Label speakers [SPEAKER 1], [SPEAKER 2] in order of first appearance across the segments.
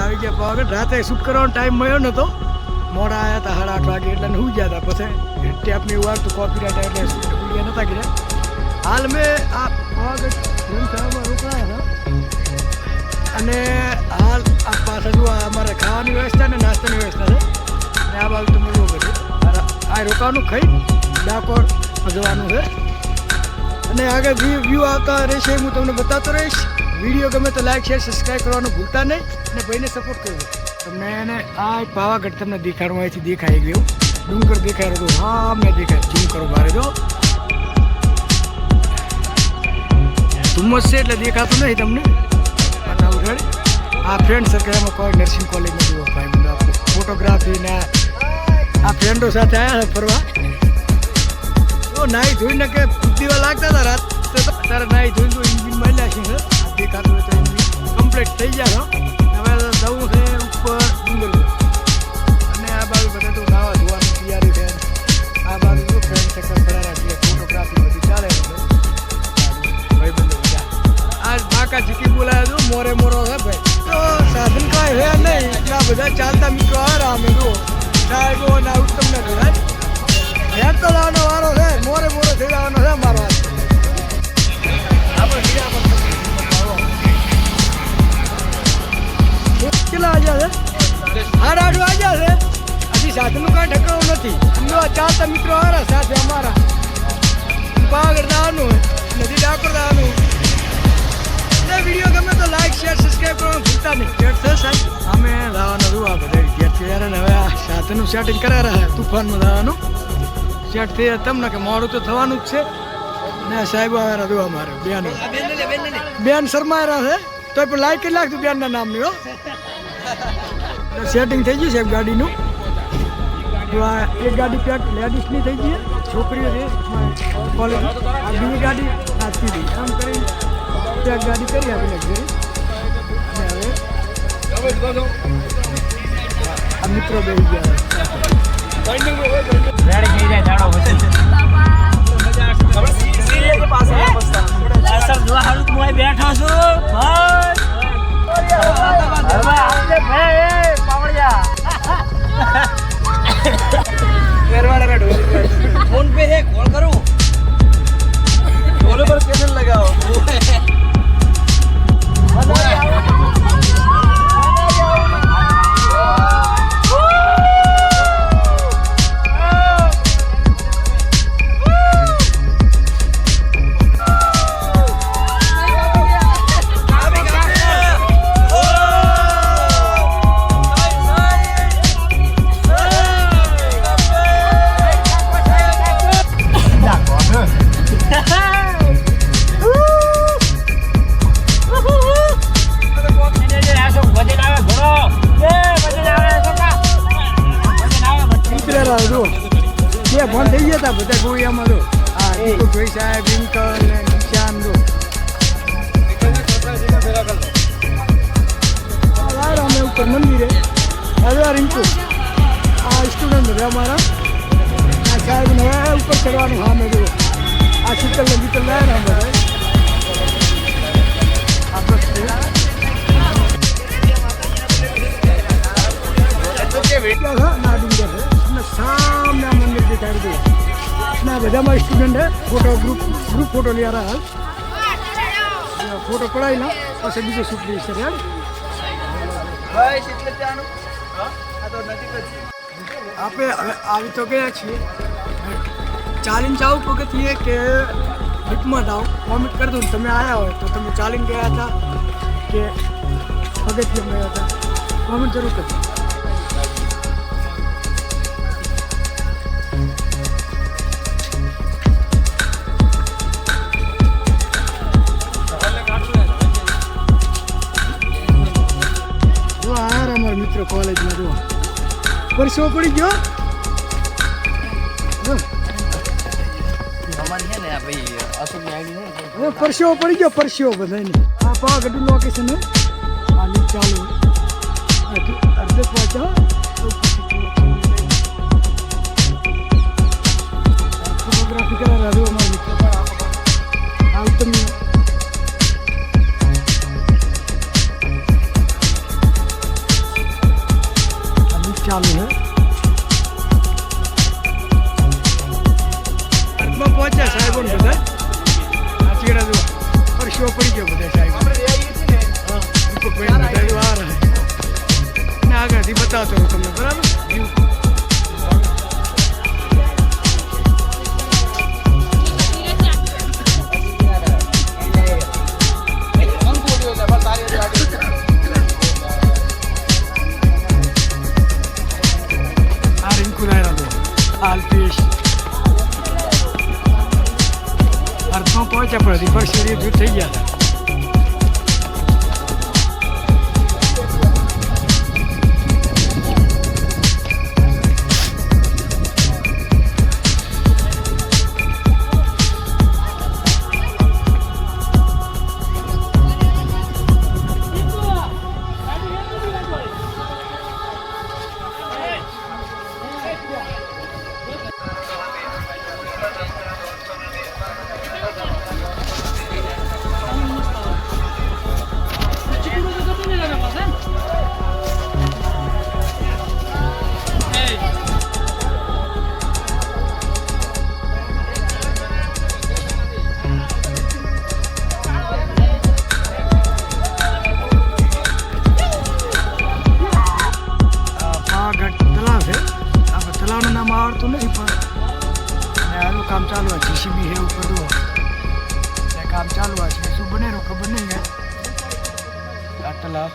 [SPEAKER 1] આવી ગયા પાવાગઢ. રાતે શૂટ કરવાનો ટાઈમ મળ્યો નતો, મોડા આવ્યા હતા 8:30 વાગે એટલે હું ગયા હતા. પછી ટેપને એવું આવતું કોપીરાઇટ એટલે શૂટ નતા કર્યા. હાલ મેં આ પાવાગઢ ધર્મશાળામાં રોકાયા હતા અને હાલ આ પાછળ જો અમારે ખાવાની વ્યવસ્થા ને નાસ્તાની વ્યવસ્થા છે અને આ બાજુ તમે જો બધું આ રોકાવાનું ખાઈ ડાકોર જવાનું છે અને આગળ વ્યૂ આવતા રહેશે હું તમને બતાવતો રહીશ. વિડીયો ગમે તો લાઈક શેર સબસ્ક્રાઈબ કરવાનું ભૂલતા નહીં અને ભાઈને સપોર્ટ કરજો. તમને એને આ પાવાગઢ તમને દેખાડવા અહીંથી દેખાઈ ગયું, ડુંગર દેખાય રહ્યો. હા મેં દેખાય ઝૂમ કરો બારે જો ધુમ્મસ છે એટલે દેખાતું નહીં તમને. આ ફ્રેન્ડ સર્કલ એમાં કોઈ નર્સિંગ કોલેજમાં જુઓ ભાઈ બધું આપણે ફોટોગ્રાફી ને આ ફ્રેન્ડો સાથે આવ્યા ફરવા. તો નાહી ધોઈને કે દીવા લાગતા હતા રાત તારે નાહી ધોઈને તો ઇન્જિન મળ્યા છે. દેખાતું હોય તો ઇન્જિન કમ્પ્લીટ થઈ જાય. હવે જવું છે ઉપર ડુંગર અને આ બાજુ બધા તો નાવા ધોવાની તૈયારી છે. આ બાજુ તો ફ્રેન્ડ સર્કલ ફરા રાખીએ, ફોટોગ્રાફી બધી ચાલે ભાઈ બંધો બધા. આ બાકા જીકી બોલાયા છો મોરે મોરો છે ભાઈ. તો સાધન કાંઈ છે નહીં એટલે આ બધા ચાલતા મિત્રો આ અમે જુઓ સાહેબો ના ઉત્તમ ને જોડાય હેર તો લાવવાનો વારો છે. મોરે મોરો થઈ જવાનો છે મારો હાથ. કેટલા વાગ્યા છે? 8:30 વાગ્યા છે. હજી સાધનનું કાંઈ ઠકાણું નથી. સમજો ચાલતા મિત્રો હારા સાથે અમારા પાવાગઢ જવાનું નદી ડાકોર જવાનું. વિડીયો ગમે તો લાઈક શેર સબસ્ક્રાઈબ કરવાનું ભૂલતા નહીં. ગેટ છે સાહેબ અમે જવાનું જોવા બધા ગેટ તૈયાર ને હવે આ સાધનનું સેટિંગ કરાવી રહ્યા. તુફાનમાં જવાનું સેટ થઈ જાય તમને કે મોડું તો થવાનું જ છે ને. સાહેબ આવ્યા જોવા મારે બેન શર્માયા છે તો પણ લાઈક કરી નાખતું બેનના નામની હો. સેટિંગ થઈ ગયું સાહેબ ગાડીનું. જો આ એક ગાડી પેક લેડીઝની થઈ ગઈ, છોકરીઓ છે કોલેજ. આ બીજી ગાડી આ સીધી આમ કરી પેક ગાડી કરી આપી લક્ઝરી. અને હવે આ મિત્રો બેસી ગયા
[SPEAKER 2] બેઠો છું ફોન પે है कॉल करूं बोलो पर कैसे लगाओ
[SPEAKER 1] ફોન થઈ ગયા હતા બધા ગોળિયામાં જો હા જોઈ સાહેબ વિંકલ ને નિશાન જો અમે ઉપર મંદિરે હવે રિંકુ આ સ્ટુડન્ટ હવે અમારા આ સાહેબને હવે ઉપર ચડવાનું. હા મેં જો આ શીતલ ને બીતલ રહ્યા ને બધા આ બસ ના ડુંગર છે અને સામે આ મંદિર દેખાય છે. ના બધામાં સ્ટુડન્ટ હે ફોટો ગ્રુપ ફોટો લઈ રહ્યા હાલ ફોટો પડાવી ના પછી બીજો શૂટ લઈ છે યાર. આપણે હવે આવી તો ગયા છીએ. ચાલીને જાવું પગથિયે કે લિફ્ટમાં જાઓ કોમેન્ટ કરી દઉં. તમે આવ્યા હોય તો તમે ચાલીને ગયા હતા કે પગથિયે ગયા હતા કોમેન્ટ જરૂર કરજો. મિત્રો કોલેજમાં જો પરસો પડી ગયો. પરસ્યો પડી ગયો પરસ્યો બધાને. આ પાવાગઢનું લોકેશન હે આ લીક ચાલુ અડધે પહોંચ્યા માં પહોંચ્યા સાહેબો ને બધા આ ચીડા જો પરસ્યો પડી ગયો બધા સાહેબ બધા જો આ રહે ને આગળથી બતાવતો રહું તમને બરાબર આ રિંકુ દાયરા તો આલ્પેશ અર્થમાં પહોંચ્યા પણ હજી પર શરીર જૂથ થઈ ગયા હતા તલાવનું નામ આવડતું નથી પણ અને આનું કામ ચાલુ છે જીસીબી હે ઉપર જુઓ કામ ચાલુ છે શું બનેલું ખબર નહીં આ તલાવ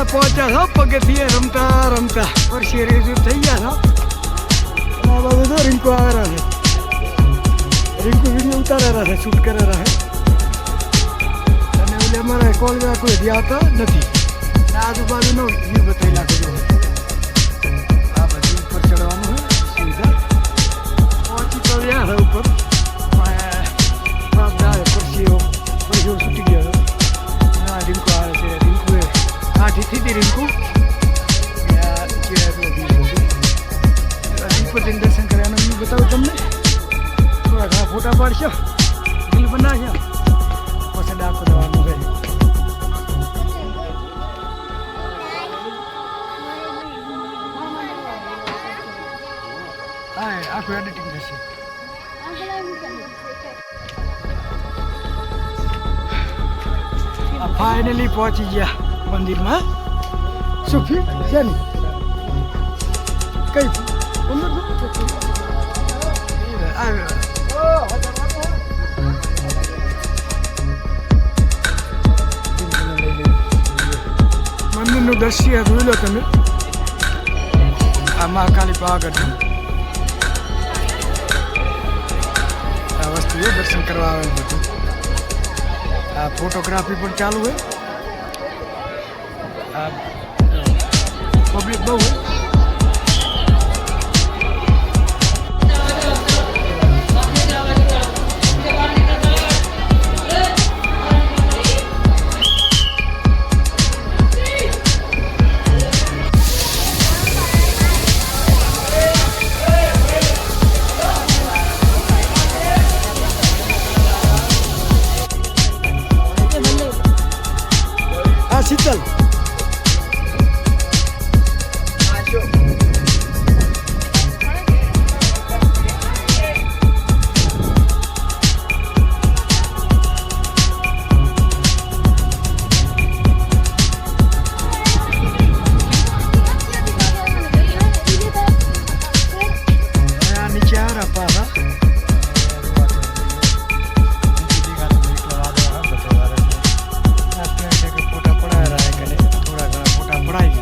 [SPEAKER 1] પહોંચ્યા છો પગથિયે રમતા રમતા પરસી રેજુ થઈ ગયા છો આ બાબુ તો રિંકુ આવેલા છે રિંકુ વિડીયો ઉતારેલા છે શૂટ કરેલા છે અને ઓલે અમારા કોલગા કોઈ ધ્યાતા નથી આજુબાજુનો વ્યૂ બતાવી નાખજો આ બધું ઉપર ચડવાનું હોય સુવિધા પહોંચી તો ગયા છે ઉપર પરસીઓ છૂટી ગયો ના રિંકુ આવે છે રિંકુ આઠીથી રિંકુ રિંકુથી દર્શન કર્યાનો વ્યૂ બતાવું તમને થોડા ઘણા ફોટા પાડશો રીલ બનાવશો પછી ડાકો દેવાનું છે હા આખું એડિટિંગ થશે ફાઇનલી પહોંચી ગયા મંદિરમાં શું ફી છે ને કઈ મંદિરનું દ્રશ્ય જોઈ લો તમે આ મહાકાલી પાવાગઢનું આ વસ્તુઓ દર્શન કરવા આવે બધું આ ફોટોગ્રાફી પણ ચાલુ હોય પબ્લિક બહુ હોય આ શીતલ પડાય